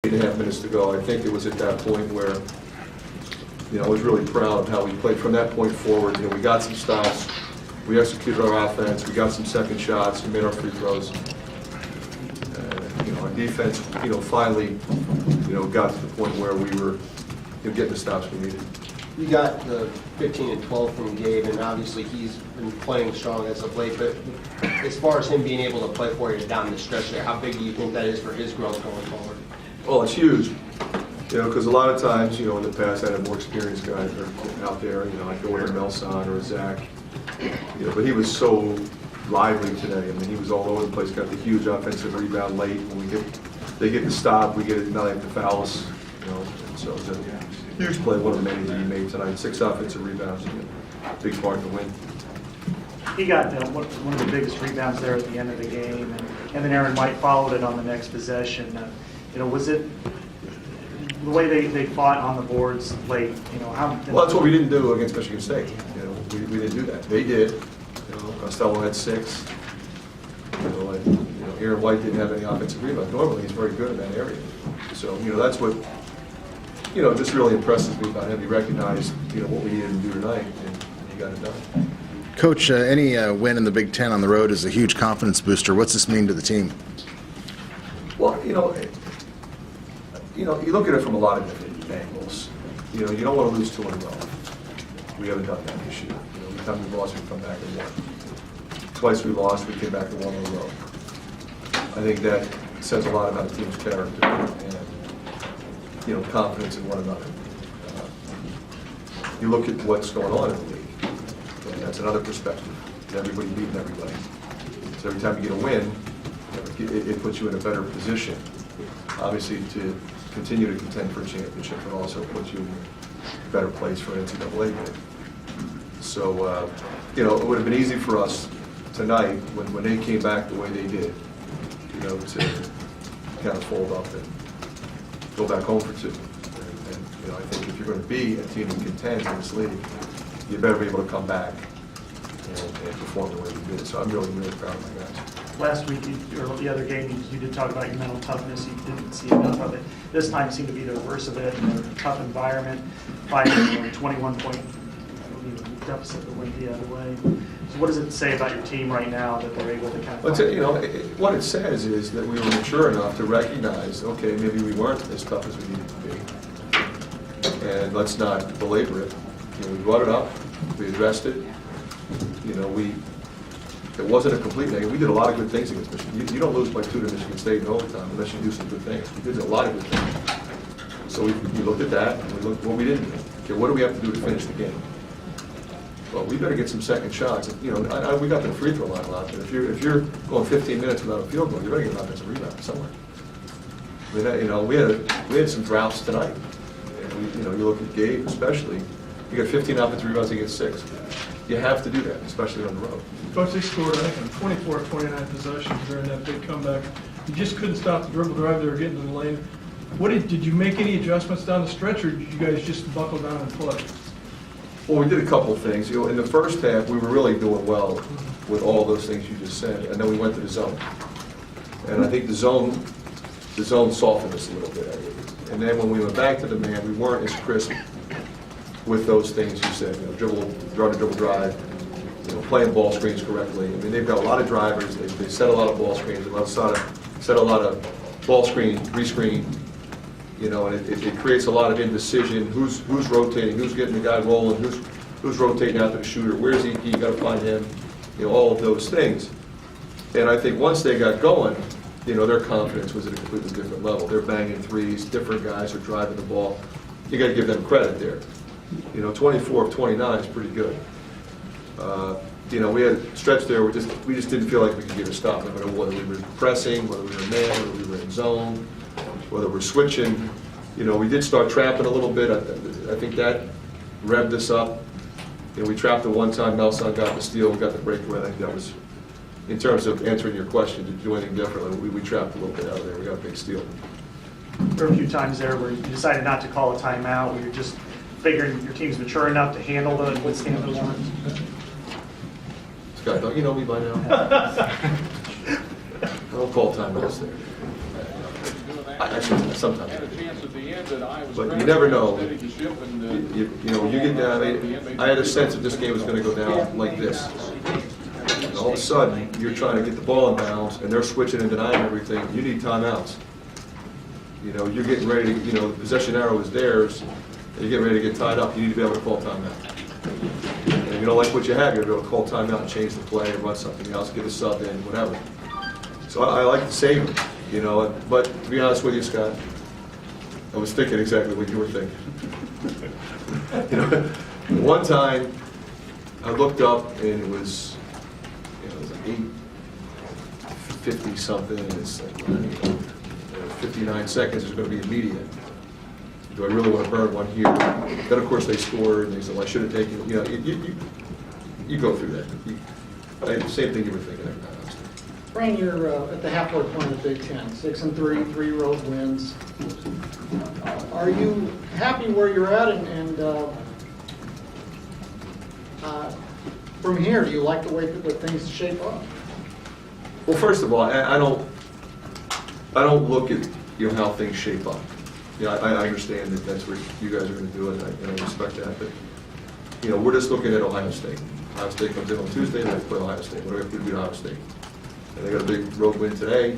8.5 minutes to go. I think it was at that point where, I was really proud of how we played from that point forward. We got some stops, we executed our offense, we got some second shots, we made our free throws. Our defense, finally, got to the point where we were getting the stops we needed. You got the 15 and 12 from Gabe, and obviously he's been playing strong as of late, but as far as him being able to play for you down the stretch there, how big do you think that is for his growth going forward? Well, it's huge, because a lot of times, in the past I had more experienced guys out there, I'd go with a Melson or a Zach, but he was so lively today. I mean, he was all over the place, got the huge offensive rebound late. When they get the stop, we get it, now they have to foul us, and so it was a huge play, one of the many that he made tonight. 6 offensive rebounds, big part to win. He got one of the biggest rebounds there at the end of the game, and then Aaron White followed it on the next possession. Was it the way they fought on the boards late? How? Well, that's what we didn't do against Michigan State. We didn't do that. They did. Costello had 6. Aaron White didn't have any offensive rebounds. Normally, he's very good in that area. So, that's what, just really impresses me about him. He recognized, what we needed to do tonight, and he got it done. Coach, any win in the Big Ten on the road is a huge confidence booster. What's this mean to the team? Well, you look at it from a lot of different angles. You don't want to lose 2 in a row. We haven't done that this year. Every time we've lost, we come back and won. Twice we lost, we came back and won in a row. I think that says a lot about the team's character and, confidence in one another. You look at what's going on in the league, and that's another perspective. Everybody beating everybody. So every time you get a win, it puts you in a better position, obviously, to continue to contend for a championship, but also puts you in a better place for an NCAA game. So, it would have been easy for us tonight when they came back the way they did, to kind of fold up and go back home for 2. And I think if you're going to be a team that contends in this league, you better be able to come back and perform the way you did. So I'm really, really proud of my guys. Last week, or the other game, you did talk about your mental toughness. You didn't see enough of it. This time seemed to be the reverse of it. A tough environment, fighting 21-point deficit that went the other way. So what does it say about your team right now that they're able to kind of what it says is that we were mature enough to recognize, okay, maybe we weren't as tough as we needed to be. And let's not belabor it. We brought it up, we addressed it. It wasn't a complete negative. We did a lot of good things against Michigan. You don't lose by 2 to Michigan State in overtime unless you do some good things. We did a lot of good things. So we looked at that, and we looked at what we didn't do. Okay, what do we have to do to finish the game? Well, we better get some second shots. We got to the free throw line a lot, but if you're going 15 minutes without a field goal, you better get an offensive rebound somewhere. We had some droughts tonight. And you look at Gabe especially. You got 15 offensive rebounds against 6. You have to do that, especially on the road. Coach, they scored, I think, 24 of 29 possessions during that big comeback. You just couldn't stop the dribble drive. They were getting to the lane. Did you make any adjustments down the stretch, or did you guys just buckle down and play? Well, we did a couple of things. In the first half, we were really doing well with all those things you just said, and then we went to the zone. And I think the zone softened us a little bit. And then when we went back to the man, we weren't as crisp with those things you said. Dribble drive, playing ball screens correctly. I mean, they've got a lot of drivers. They set a lot of ball screens. Set a lot of ball screen, re-screen. And it creates a lot of indecision. Who's rotating? Who's getting the guy rolling? Who's rotating out to the shooter? Where's he? You got to find him. All of those things. And I think once they got going, their confidence was at a completely different level. They're banging threes. Different guys are driving the ball. You got to give them credit there. 24 of 29 is pretty good. We had a stretch there where we just didn't feel like we could get a stop, no matter whether we were pressing, whether we were man, whether we were in zone, whether we're switching. We did start trapping a little bit. I think that revved us up. We trapped it one time. Melson got the steal. We got the breakaway. I think that was, in terms of answering your question, to do anything differently, we trapped a little bit out of there. We got a big steal. There were a few times there where you decided not to call a timeout, where you're just figuring your team's mature enough to handle and withstand those ones. Scott, don't you know me by now? I don't call timeouts there. I sometimes. Had a chance at the end that I was. But you never know. Steady the ship and, You know, you get down, I had a sense that this game was gonna go down like this. And all of a sudden, you're trying to get the ball in bounds, and they're switching and denying everything. You need timeouts. You know, you're getting ready to, you know, the possession arrow is theirs, and you're getting ready to get tied up. You need to be able to call timeout. And if you don't like what you have, you're going to be able to call timeout and change the play and run something else, get a sub in, whatever. So I like to save it, you know, but to be honest with you, Scott, I was thinking exactly what you were thinking. You know, one time, I looked up and it was, you know, it was like 8:50 something, and it's like, you know, 59 seconds is going to be immediate. Do I really want to burn one here? Then, of course, they scored, and they said, well, I should have taken, you know, you go through that. Same thing you were thinking. Fran, you're at the halfway point of the Big Ten, 6-3, 3 road wins. Are you happy where you're at, and from here, do you like the way that things shape up? Well, first of all, I don't look at, you know, how things shape up. Yeah, I understand that that's what you guys are going to do, and I respect that. But, you know, we're just looking at Ohio State. Ohio State comes in on Tuesday, they have to play Ohio State. What do we have to do to beat Ohio State? And they got a big road win today.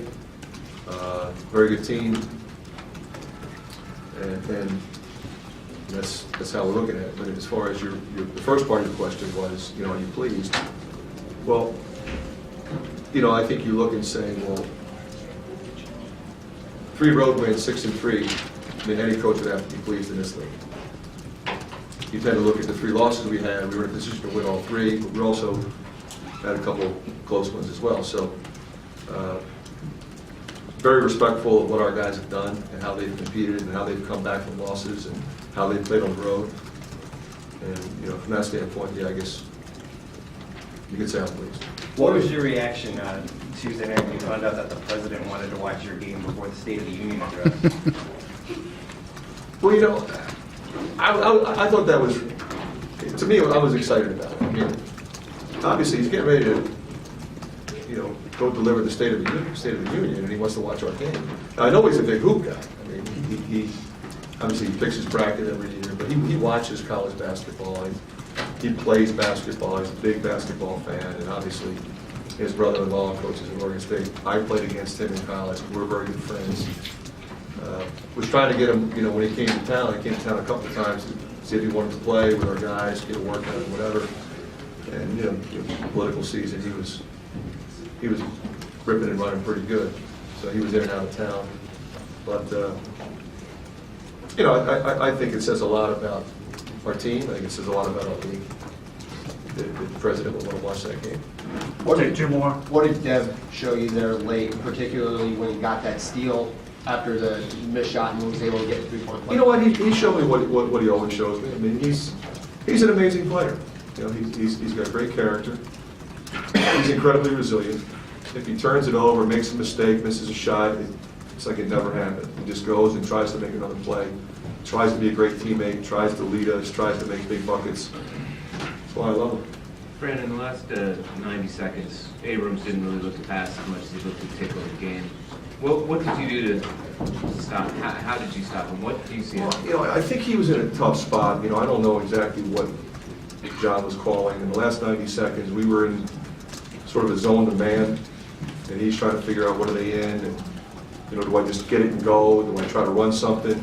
Very good team. And that's how we're looking at it. But as far as the first part of your question was, you know, are you pleased? Well, you know, I think you look and say, well, 3 road wins, 6-3. I mean, any coach would have to be pleased in this league. You tend to look at the 3 losses we had. We were in a position to win all 3, but we also had a couple close ones as well. So, very respectful of what our guys have done and how they've competed and how they've come back from losses and how they've played on the road. And, you know, from that standpoint, yeah, I guess you could say I'm pleased. What was your reaction Tuesday night when you found out that the president wanted to watch your game before the State of the Union address? Well, you know, I thought that was, to me, I was excited about it. I mean, obviously, he's getting ready to, you know, go deliver the State of the Union, and he wants to watch our game. Now, I know he's a big hoop guy. I mean, he obviously he picks his bracket every year, but he watches college basketball. He plays basketball. He's a big basketball fan, and obviously, his brother-in-law coaches at Oregon State. I played against him in college. We're very good friends. Was trying to get him, you know, when he came to town. He came to town a couple of times to see if he wanted to play with our guys, get a workout, whatever. And you know, political season, he was ripping and running pretty good. So he was in and out of town. But you know, I think it says a lot about our team. I think it says a lot about our league. The president would want to watch that game. Take 2 more. What did Deb show you there late, particularly when he got that steal after the missed shot and was able to get the 3-point play? You know what? He showed me what he always shows me. I mean, he's an amazing player. You know, he's got great character. He's incredibly resilient. If he turns it over, makes a mistake, misses a shot, it's like it never happened. He just goes and tries to make another play, tries to be a great teammate, tries to lead us, tries to make big buckets. That's why I love him. Fran, in the last 90 seconds, Abrams didn't really look to pass as much as he looked to take over the game. What did you do to stop? How did you stop him? What do you see? Well, you know, I think he was in a tough spot. You know, I don't know exactly what John was calling. In the last 90 seconds, we were in sort of a zone to man, and he's trying to figure out what are they in, and, you know, do I just get it and go? Do I try to run something?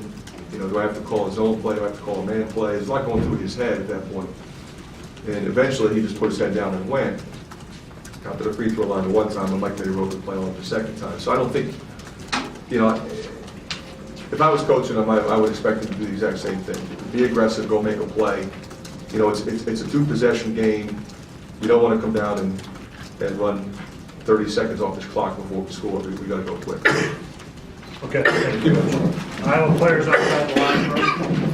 You know, do I have to call a zone play? Do I have to call a man play? There's a lot going through his head at that point. And eventually, he just put his head down and went. Got to the free throw line the one time, and Mike made a road to play on the second time. So I don't think, you know, if I was coaching him, I would expect him to do the exact same thing. Be aggressive, go make a play. You know, it's a 2-possession game. You don't want to come down and run 30 seconds off this clock before we score. We got to go quick. Okay. Iowa players outside the line.